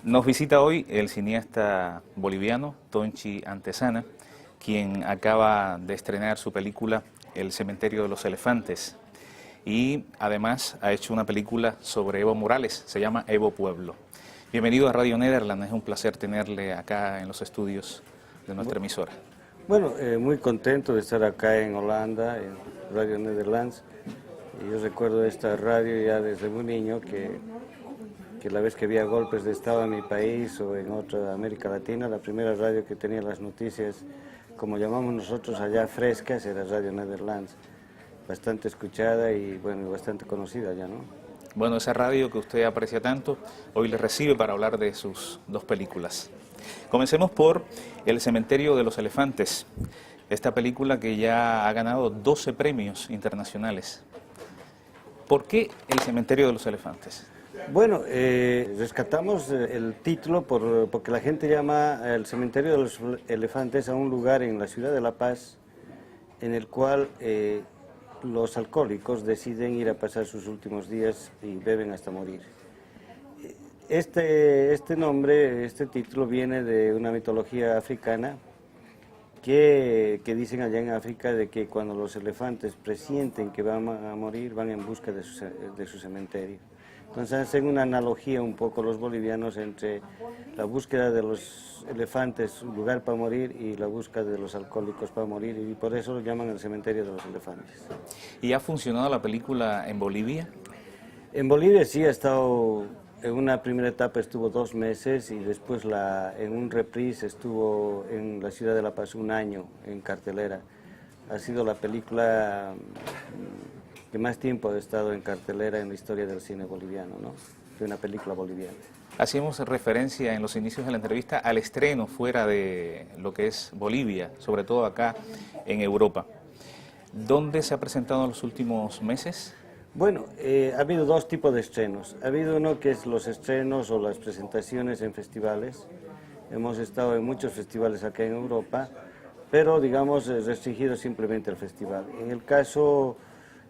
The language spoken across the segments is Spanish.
Nos visita hoy el cineasta boliviano Tonchi Antezana, quien acaba de estrenar su película El cementerio de los elefantes y además ha hecho una película sobre Evo Morales, se llama Evo Pueblo. Bienvenido a Radio Nederland, es un placer tenerle acá en los estudios de nuestra emisora. Bueno, muy contento de estar acá en Holanda, en Radio Nederlands. Y yo recuerdo esta radio ya desde muy niño, que la vez que había golpes de Estado en mi país o en otra América Latina, la primera radio que tenía las noticias, como llamamos nosotros allá, frescas, era Radio Nederlands. Bastante escuchada y bueno, bastante conocida ya, ¿no? Bueno, esa radio que usted aprecia tanto, hoy le recibe para hablar de sus dos películas. Comencemos por El cementerio de los elefantes, esta película que ya ha ganado 12 premios internacionales. ¿Por qué El cementerio de los elefantes? Bueno, rescatamos el título porque la gente llama El cementerio de los elefantes a un lugar en la ciudad de La Paz en el cual los alcohólicos deciden ir a pasar sus últimos días y beben hasta morir. Este título viene de una mitología africana que dicen allá en África de que cuando los elefantes presienten que van a morir, van en busca de su cementerio. Entonces hacen una analogía un poco los bolivianos entre la búsqueda de los elefantes, un lugar para morir, y la búsqueda de los alcohólicos para morir, y por eso lo llaman el cementerio de los elefantes. ¿Y ha funcionado la película en Bolivia? En Bolivia sí, ha estado, en una primera etapa estuvo 2 meses y después en un reprise estuvo en la ciudad de La Paz 1 año en cartelera. Ha sido la película que más tiempo ha estado en cartelera en la historia del cine boliviano, ¿no? De una película boliviana. Hacíamos referencia en los inicios de la entrevista al estreno fuera de lo que es Bolivia, sobre todo acá en Europa. ¿Dónde se ha presentado en los últimos meses? Bueno, ha habido 2 tipos de estrenos. Ha habido uno que es los estrenos o las presentaciones en festivales. Hemos estado en muchos festivales acá en Europa, pero digamos restringido simplemente al festival. En el caso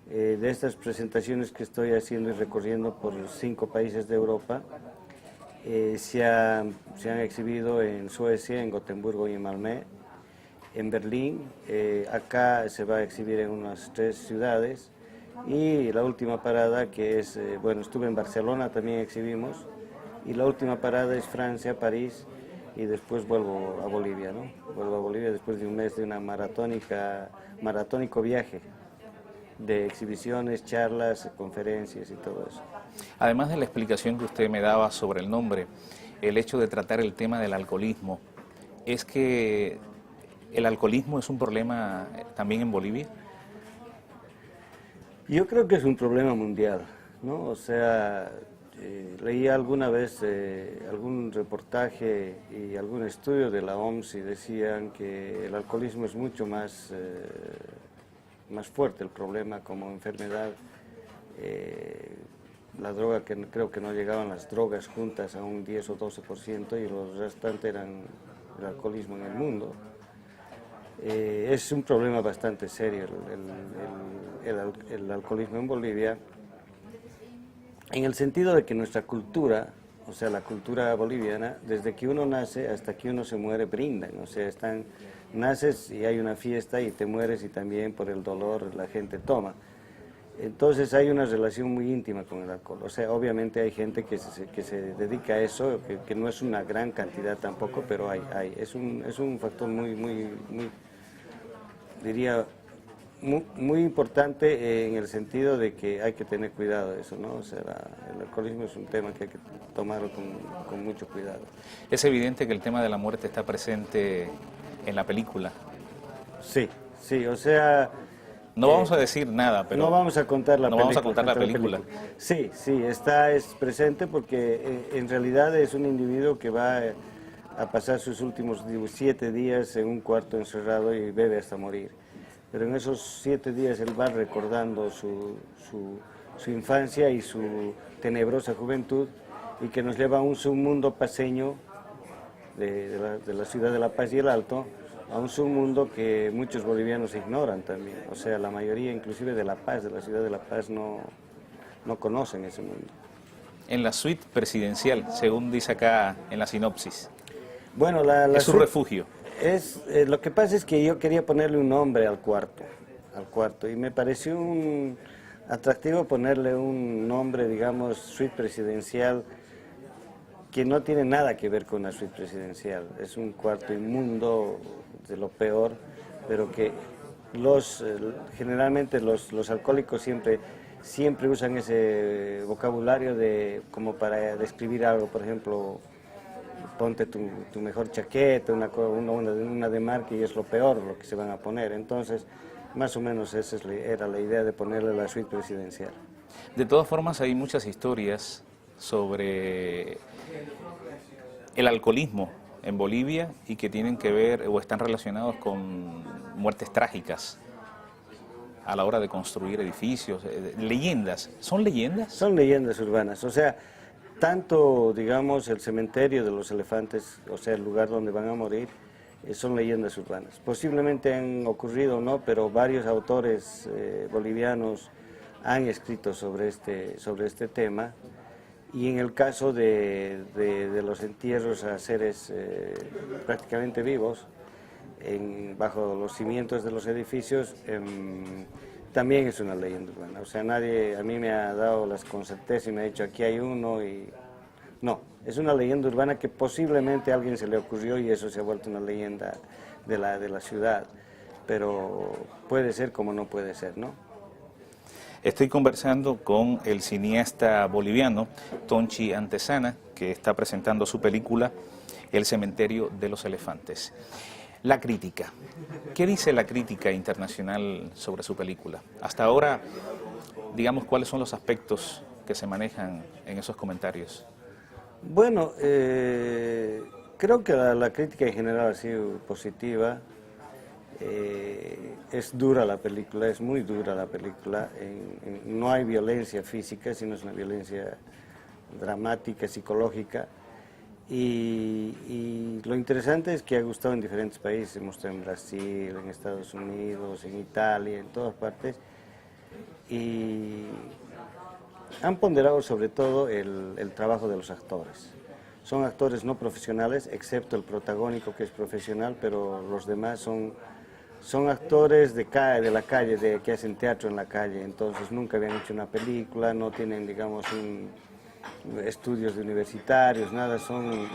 de estas presentaciones que estoy haciendo y recorriendo por 5 países de Europa, se han exhibido en Suecia, en Gotemburgo y en Malmö, en Berlín, acá se va a exhibir en unas 3 ciudades, y la última parada que es, bueno, estuve en Barcelona, también exhibimos, y la última parada es Francia, París, y después vuelvo a Bolivia, ¿no? Vuelvo a Bolivia después de un mes de una maratónico viaje de exhibiciones, charlas, conferencias y todo eso. Además de la explicación que usted me daba sobre el nombre, el hecho de tratar el tema del alcoholismo, ¿es que el alcoholismo es un problema también en Bolivia? Yo creo que es un problema mundial, ¿no? O sea, leí alguna vez algún reportaje y algún estudio de la OMS y decían que el alcoholismo es mucho más fuerte el problema como enfermedad. La droga, que creo que no llegaban las drogas juntas a un 10 o 12% y los restantes eran el alcoholismo en el mundo. Es un problema bastante serio el alcoholismo en Bolivia, en el sentido de que nuestra cultura, o sea, la cultura boliviana, desde que uno nace hasta que uno se muere, brindan. O sea, naces y hay una fiesta y te mueres y también por el dolor la gente toma. Entonces hay una relación muy íntima con el alcohol. O sea, obviamente hay gente que se dedica a eso, que no es una gran cantidad tampoco, pero hay. Es un factor diría, muy importante en el sentido de que hay que tener cuidado de eso, ¿no? O sea, el alcoholismo es un tema que hay que tomarlo con mucho cuidado. Es evidente que el tema de la muerte está presente en la película. Sí, o sea... No vamos a decir nada, pero... No vamos a contar la película. Vamos a contar la película. Sí, es presente porque en realidad es un individuo que va a pasar sus últimos 7 días en un cuarto encerrado y bebe hasta morir. Pero en esos 7 días él va recordando su infancia y su tenebrosa juventud, y que nos lleva a un submundo paceño de la ciudad de La Paz y el Alto, a un submundo que muchos bolivianos ignoran también. O sea, la mayoría inclusive de La Paz, de la ciudad de La Paz, no conocen ese mundo. en la suite presidencial, según dice acá en la sinopsis. Bueno, es su refugio. Lo que pasa es que yo quería ponerle un nombre al cuarto, y me pareció atractivo ponerle un nombre, digamos, suite presidencial, que no tiene nada que ver con la suite presidencial. Es un cuarto inmundo, de lo peor, pero que generalmente los alcohólicos siempre usan ese vocabulario como para describir algo. Por ejemplo, ponte tu mejor chaqueta, una de marca, y es lo peor lo que se van a poner. Entonces, más o menos esa era la idea de ponerle la suite presidencial. De todas formas, hay muchas historias sobre el alcoholismo en Bolivia y que tienen que ver o están relacionados con muertes trágicas a la hora de construir edificios, leyendas. ¿Son leyendas? Son leyendas urbanas, o sea, tanto, digamos, el cementerio de los elefantes, o sea, el lugar donde van a morir, son leyendas urbanas. Posiblemente han ocurrido o no, pero varios autores bolivianos han escrito sobre este tema, y en el caso de los entierros a seres prácticamente vivos, bajo los cimientos de los edificios, también es una leyenda urbana. O sea, nadie a mí me ha dado con certeza y me ha dicho aquí hay uno, y no, es una leyenda urbana que posiblemente a alguien se le ocurrió y eso se ha vuelto una leyenda de la ciudad, pero puede ser como no puede ser, ¿no? Estoy conversando con el cineasta boliviano Tonchi Antesana, que está presentando su película El cementerio de los elefantes. La crítica. ¿Qué dice la crítica internacional sobre su película? Hasta ahora, digamos, ¿cuáles son los aspectos que se manejan en esos comentarios? Bueno, creo que la crítica en general ha sido positiva. Es dura la película, es muy dura la película. No hay violencia física, sino es una violencia dramática, psicológica. Y lo interesante es que ha gustado en diferentes países. Hemos estado en Brasil, en Estados Unidos, en Italia, en todas partes. Y han ponderado sobre todo el trabajo de los actores. Son actores no profesionales, excepto el protagónico, que es profesional, pero los demás son actores de la calle, que hacen teatro en la calle. Entonces nunca habían hecho una película, no tienen, digamos, estudios de universitarios, nada, son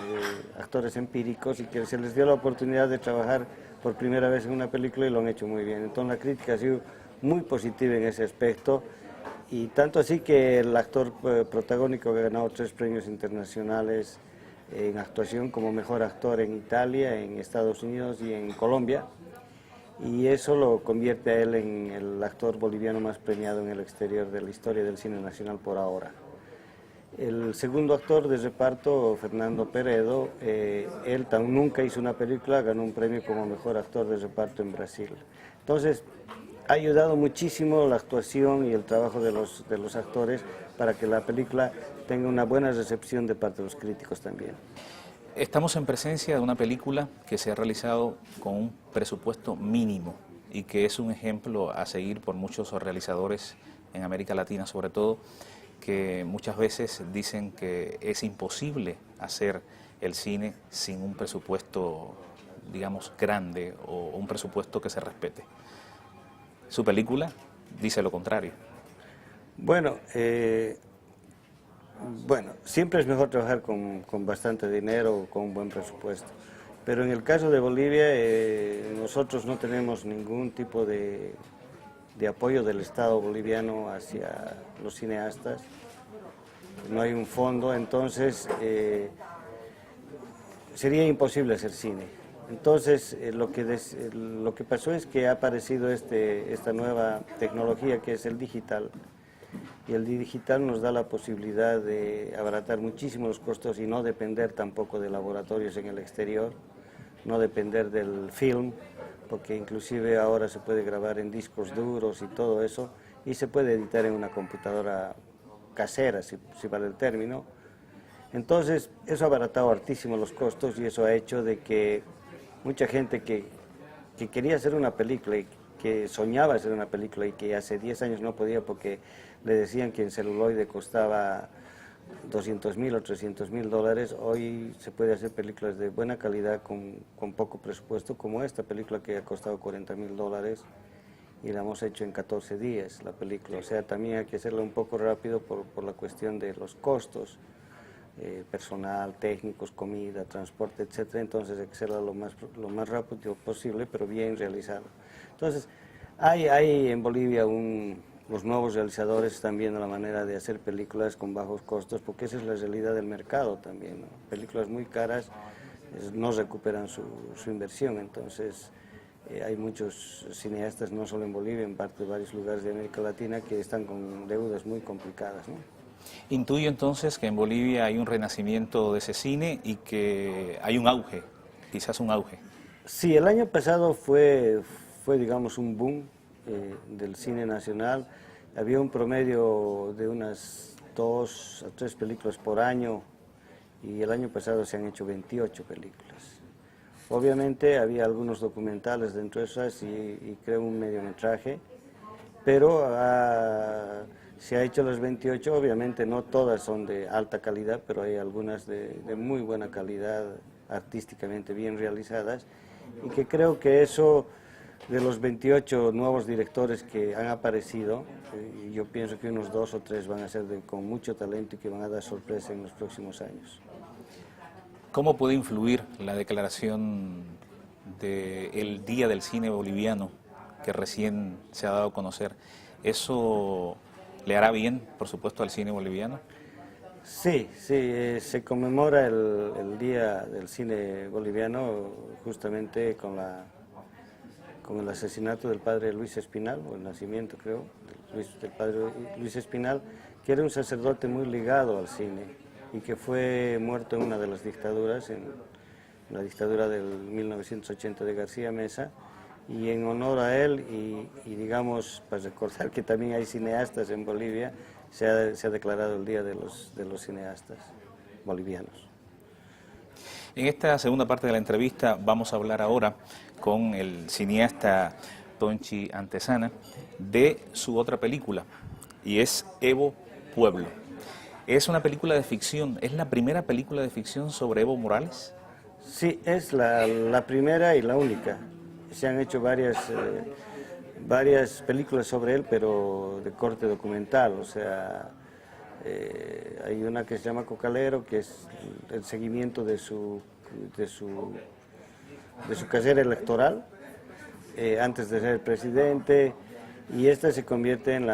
actores empíricos, y que se les dio la oportunidad de trabajar por primera vez en una película y lo han hecho muy bien. Entonces la crítica ha sido muy positiva en ese aspecto, y tanto así que el actor protagónico ha ganado 3 premios internacionales en actuación como mejor actor en Italia, en Estados Unidos y en Colombia, y eso lo convierte a él en el actor boliviano más premiado en el exterior de la historia del cine nacional por ahora. El segundo actor de reparto, Fernando Peredo, él nunca hizo una película, ganó un premio como mejor actor de reparto en Brasil. Entonces, ha ayudado muchísimo la actuación y el trabajo de los actores para que la película tenga una buena recepción de parte de los críticos también. Estamos en presencia de una película que se ha realizado con un presupuesto mínimo y que es un ejemplo a seguir por muchos realizadores en América Latina, sobre todo, que muchas veces dicen que es imposible hacer el cine sin un presupuesto, digamos, grande, o un presupuesto que se respete. Su película dice lo contrario. Bueno, siempre es mejor trabajar con bastante dinero o con un buen presupuesto, pero en el caso de Bolivia nosotros no tenemos ningún tipo de apoyo del Estado boliviano hacia los cineastas, no hay un fondo, entonces sería imposible hacer cine. Entonces lo que pasó es que ha aparecido esta nueva tecnología que es el digital, y el digital nos da la posibilidad de abaratar muchísimo los costos y no depender tampoco de laboratorios en el exterior, no depender del film, porque inclusive ahora se puede grabar en discos duros y todo eso, y se puede editar en una computadora casera, si vale el término. Entonces, eso ha abaratado hartísimo los costos, y eso ha hecho de que mucha gente que quería hacer una película, y que soñaba hacer una película, y que hace 10 años no podía porque le decían que en celuloide costaba 200.000 o 300.000 dólares, hoy se puede hacer películas de buena calidad con poco presupuesto, como esta película que ha costado 40.000 dólares y la hemos hecho en 14 días, la película. O sea, también hay que hacerla un poco rápido por la cuestión de los costos, personal, técnicos, comida, transporte, etcétera. Entonces hay que hacerla lo más rápido posible, pero bien realizado. Entonces, hay en Bolivia los nuevos realizadores están viendo la manera de hacer películas con bajos costos, porque esa es la realidad del mercado también, ¿no? Películas muy caras no recuperan su inversión. Entonces hay muchos cineastas, no solo en Bolivia, en parte de varios lugares de América Latina, que están con deudas muy complicadas, ¿no? Intuyo entonces que en Bolivia hay un renacimiento de ese cine y que hay un auge, quizás un auge. Sí, el año pasado fue digamos, un boom del cine nacional. Había un promedio de unas 2 a 3 películas por año y el año pasado se han hecho 28 películas. Obviamente había algunos documentales dentro de esas y creo un mediometraje, pero se ha hecho las 28, obviamente no todas son de alta calidad, pero hay algunas de muy buena calidad, artísticamente bien realizadas, y que creo que eso de los 28 nuevos directores que han aparecido, yo pienso que unos 2 o 3 van a ser con mucho talento y que van a dar sorpresa en los próximos años. ¿Cómo puede influir la declaración del Día del Cine Boliviano que recién se ha dado a conocer? ¿Eso le hará bien, por supuesto, al cine boliviano? Sí, se conmemora el Día del Cine Boliviano justamente con el asesinato del padre Luis Espinal, o el nacimiento, creo, del padre Luis Espinal, que era un sacerdote muy ligado al cine y que fue muerto en una de las dictaduras, en la dictadura del 1980 de García Mesa, y en honor a él y digamos, para recordar que también hay cineastas en Bolivia, se ha declarado el Día de los Cineastas Bolivianos. En esta segunda parte de la entrevista vamos a hablar ahora con el cineasta Tonchi Antesana de su otra película, y es Evo Pueblo. Es una película de ficción, ¿es la primera película de ficción sobre Evo Morales? Sí, es la primera y la única. Se han hecho varias películas sobre él, pero de corte documental, o sea, hay una que se llama Cocalero, que es el seguimiento de su carrera electoral, antes de ser presidente, y esta se convierte en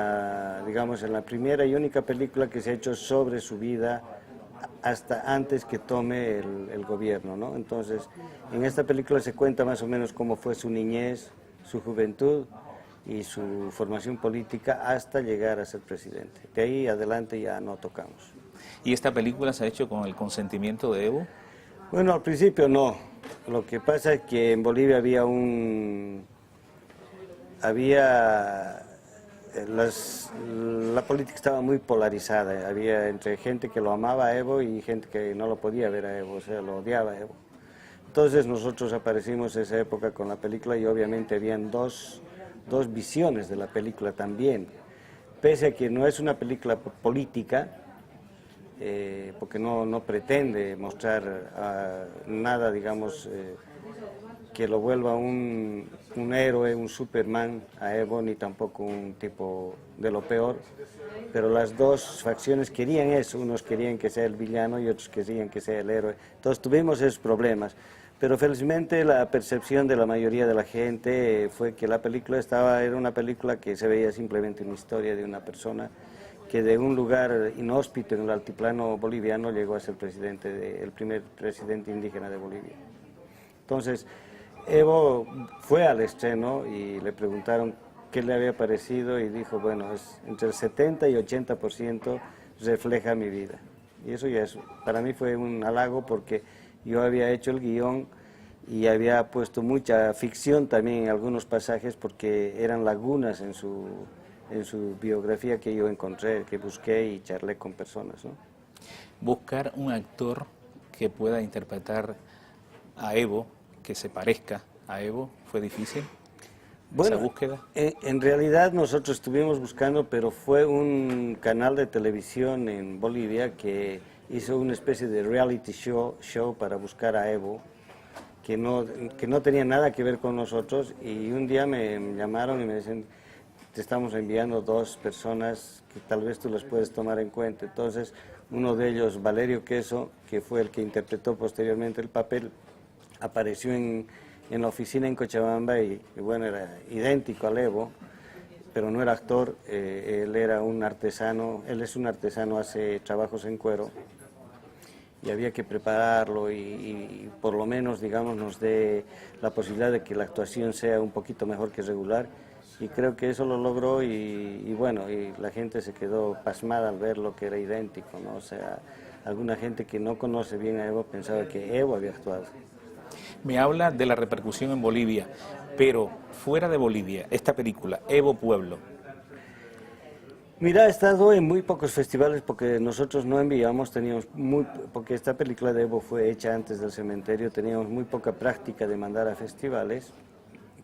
digamos, en la primera y única película que se ha hecho sobre su vida hasta antes que tome el gobierno, ¿no? Entonces, en esta película se cuenta más o menos cómo fue su niñez, su juventud y su formación política hasta llegar a ser presidente. De ahí adelante ya no tocamos. ¿Y esta película se ha hecho con el consentimiento de Evo? Bueno, al principio no. Lo que pasa es que en Bolivia la política estaba muy polarizada, había entre gente que lo amaba a Evo y gente que no lo podía ver a Evo, o sea, lo odiaba a Evo. Entonces nosotros aparecimos en esa época con la película y obviamente habían dos visiones de la película también, pese a que no es una película política, porque no pretende mostrar nada, digamos, que lo vuelva un héroe, un Superman a Evo, ni tampoco un tipo de lo peor, pero las dos facciones querían eso, unos querían que sea el villano y otros querían que sea el héroe. Entonces tuvimos esos problemas, pero felizmente la percepción de la mayoría de la gente fue que la película era una película que se veía simplemente una historia de una persona que de un lugar inhóspito en el altiplano boliviano llegó a ser el primer presidente indígena de Bolivia. Entonces, Evo fue al estreno y le preguntaron qué le había parecido y dijo, bueno, entre el 70 y 80% refleja mi vida. Y eso ya para mí fue un halago porque yo había hecho el guión y había puesto mucha ficción también en algunos pasajes porque eran lagunas en su biografía que yo encontré, que busqué y charlé con personas, ¿no? Buscar un actor que pueda interpretar a Evo, que se parezca a Evo, ¿fue difícil? esa búsqueda? En realidad nosotros estuvimos buscando, pero fue un canal de televisión en Bolivia que hizo una especie de reality show para buscar a Evo, que no tenía nada que ver con nosotros, y un día me llamaron y me dicen, te estamos enviando 2 personas que tal vez tú las puedes tomar en cuenta. Entonces, uno de ellos, Valerio Queso, que fue el que interpretó posteriormente el papel, apareció en la oficina en Cochabamba y bueno, era idéntico al Evo, pero no era actor, él era un artesano, él es un artesano, hace trabajos en cuero, y había que prepararlo y por lo menos, digamos, nos dé la posibilidad de que la actuación sea un poquito mejor que regular, y creo que eso lo logró y bueno, y la gente se quedó pasmada al ver lo que era idéntico, ¿no? O sea, alguna gente que no conoce bien a Evo pensaba que Evo había actuado. Me habla de la repercusión en Bolivia, pero fuera de Bolivia, esta película, Evo Pueblo. Mira, he estado en muy pocos festivales porque nosotros no enviamos, porque esta película de Evo fue hecha antes del cementerio, teníamos muy poca práctica de mandar a festivales,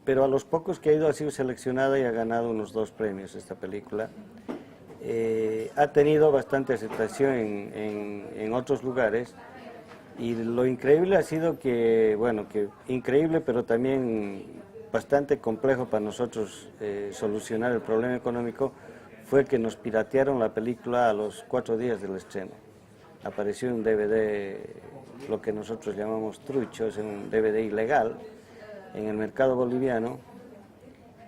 pero a los pocos que ha ido ha sido seleccionada y ha ganado unos 2 premios esta película. Ha tenido bastante aceptación en otros lugares. Y lo increíble ha sido que, bueno, que increíble, pero también bastante complejo para nosotros solucionar el problema económico, fue que nos piratearon la película a los 4 días del estreno. Apareció un DVD, lo que nosotros llamamos trucho, es un DVD ilegal, en el mercado boliviano,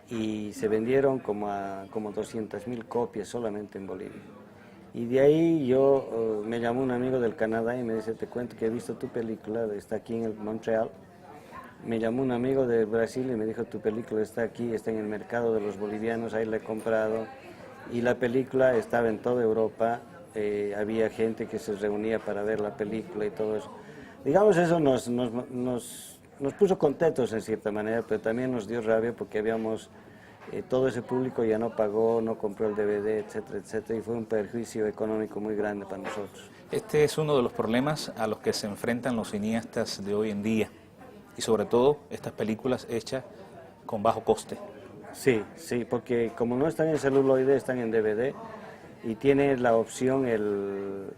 y se vendieron como 200.000 copias solamente en Bolivia. Y de ahí me llamó un amigo del Canadá y me dice, te cuento que he visto tu película, está aquí en Montreal. Me llamó un amigo de Brasil y me dijo, tu película está aquí, está en el mercado de los bolivianos, ahí la he comprado. Y la película estaba en toda Europa, había gente que se reunía para ver la película y todo eso. Digamos, eso nos puso contentos en cierta manera, pero también nos dio rabia porque todo ese público ya no pagó, no compró el DVD, etcétera, etcétera, y fue un perjuicio económico muy grande para nosotros. Este es uno de los problemas a los que se enfrentan los cineastas de hoy en día, y sobre todo estas películas hechas con bajo coste. Sí, sí, porque como no están en celuloide, están en DVD, y tiene la opción, en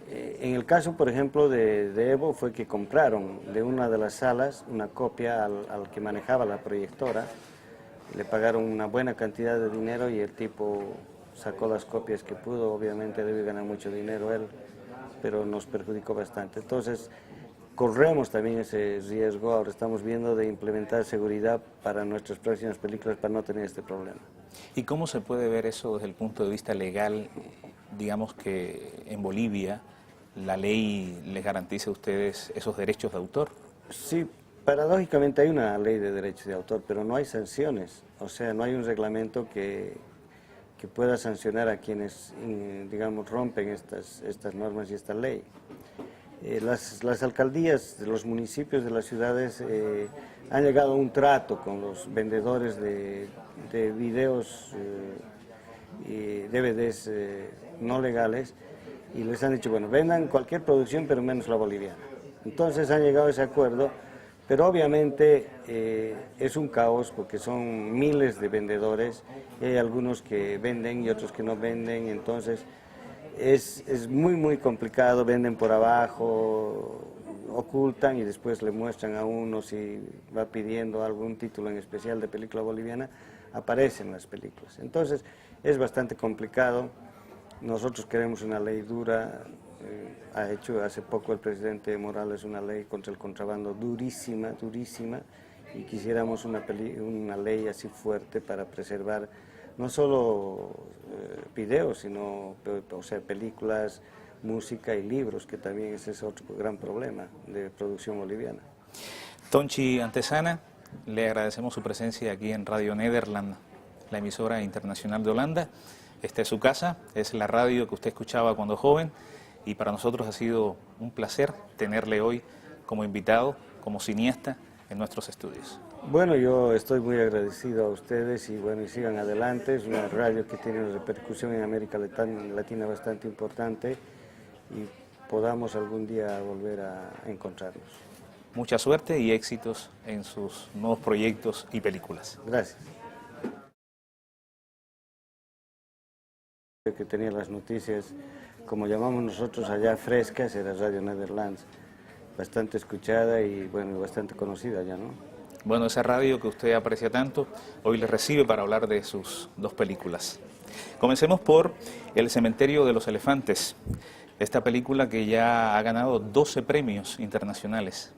el caso, por ejemplo, de Evo, fue que compraron de una de las salas una copia al que manejaba la proyectora. Le pagaron una buena cantidad de dinero y el tipo sacó las copias que pudo. Obviamente debe ganar mucho dinero él, pero nos perjudicó bastante. Entonces, corremos también ese riesgo. Ahora estamos viendo de implementar seguridad para nuestras próximas películas para no tener este problema. ¿Y cómo se puede ver eso desde el punto de vista legal? Digamos que en Bolivia la ley les garantiza a ustedes esos derechos de autor. Sí. Paradójicamente hay una ley de derechos de autor, pero no hay sanciones, o sea, no hay un reglamento que pueda sancionar a quienes, digamos, rompen estas normas y esta ley. Las alcaldías de los municipios de las ciudades han llegado a un trato con los vendedores de videos y DVDs no legales y les han dicho, bueno, vendan cualquier producción pero menos la boliviana. Entonces han llegado a ese acuerdo. Pero obviamente es un caos porque son miles de vendedores, hay algunos que venden y otros que no venden, entonces es muy complicado, venden por abajo, ocultan y después le muestran a uno si va pidiendo algún título en especial de película boliviana, aparecen las películas. Entonces es bastante complicado, nosotros queremos una ley dura. Ha hecho hace poco el presidente Morales una ley contra el contrabando durísima, y quisiéramos una ley así fuerte para preservar no solo videos, sino películas, música y libros, que también ese es otro gran problema de producción boliviana. Tonchi Antesana, le agradecemos su presencia aquí en Radio Nederland, la emisora internacional de Holanda. Esta es su casa, es la radio que usted escuchaba cuando joven. Y para nosotros ha sido un placer tenerle hoy como invitado, como cineasta, en nuestros estudios. Bueno, yo estoy muy agradecido a ustedes y bueno, y sigan adelante. Es una radio que tiene una repercusión en América Latina bastante importante y podamos algún día volver a encontrarnos. mucha suerte y éxitos en sus nuevos proyectos y películas. Gracias. Que tenía las noticias, como llamamos nosotros allá, frescas, era Radio Nederlands, bastante escuchada y bueno, bastante conocida ya, ¿no? Bueno, esa radio que usted aprecia tanto, hoy le recibe para hablar de sus dos películas. Comencemos por El cementerio de los elefantes, esta película que ya ha ganado 12 premios internacionales.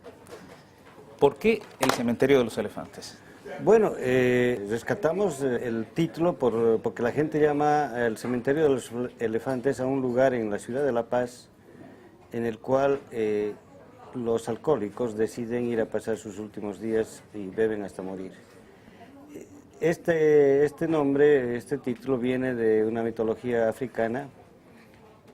¿Por qué El cementerio de los elefantes? Bueno, rescatamos el título porque la gente llama el cementerio de los elefantes a un lugar en la ciudad de La Paz en el cual los alcohólicos deciden ir a pasar sus últimos días y beben hasta morir. Este nombre, este título viene de una mitología africana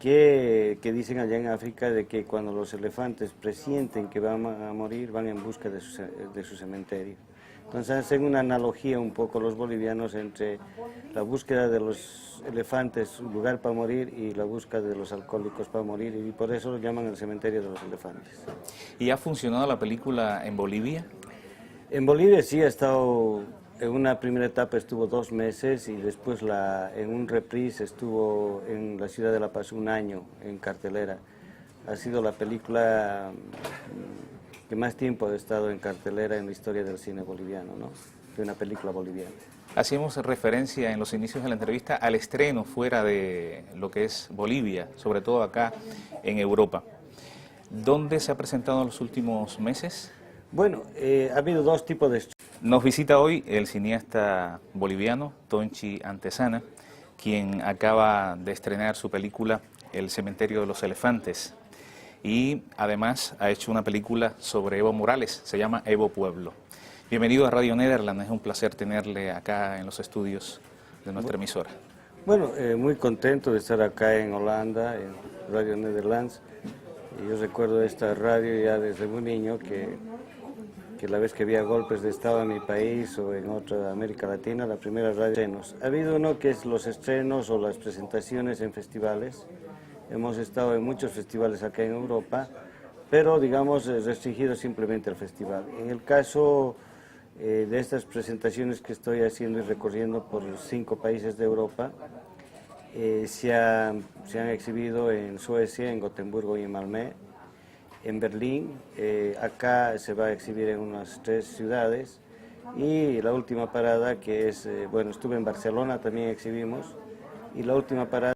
que dicen allá en África de que cuando los elefantes presienten que van a morir, van en busca de su cementerio. Entonces hacen una analogía un poco los bolivianos entre la búsqueda de los elefantes, un lugar para morir, y la búsqueda de los alcohólicos para morir, y por eso lo llaman el cementerio de los elefantes. ¿Y ha funcionado la película en Bolivia? En Bolivia sí ha estado, en una primera etapa estuvo 2 meses y después en un reprise estuvo en la ciudad de La Paz 1 año en cartelera. Ha sido la película que más tiempo ha estado en cartelera en la historia del cine boliviano, ¿no? De una película boliviana. Hacíamos referencia en los inicios de la entrevista al estreno fuera de lo que es Bolivia, sobre todo acá en Europa. ¿Dónde se ha presentado en los últimos meses? Bueno, ha habido 2 tipos de... Nos visita hoy el cineasta boliviano Tonchi Antezana, quien acaba de estrenar su película El cementerio de los elefantes. Y además ha hecho una película sobre Evo Morales, se llama Evo Pueblo. Bienvenido a Radio Nederland, es un placer tenerle acá en los estudios de nuestra emisora. Bueno, muy contento de estar acá en Holanda, en Radio Nederlands. Y yo recuerdo esta radio ya desde muy niño, que la vez que había golpes de Estado en mi país o en otra América Latina, la primera radio. Ha habido uno que es los estrenos o las presentaciones en festivales. Hemos estado en muchos festivales acá en Europa, pero digamos restringido simplemente al festival. En el caso de estas presentaciones que estoy haciendo y recorriendo por 5 países de Europa, se han exhibido en Suecia, en Gotemburgo y en Malmö, en Berlín, acá se va a exhibir en unas 3 ciudades, y la última parada que es, bueno, estuve en Barcelona, también exhibimos, y la última parada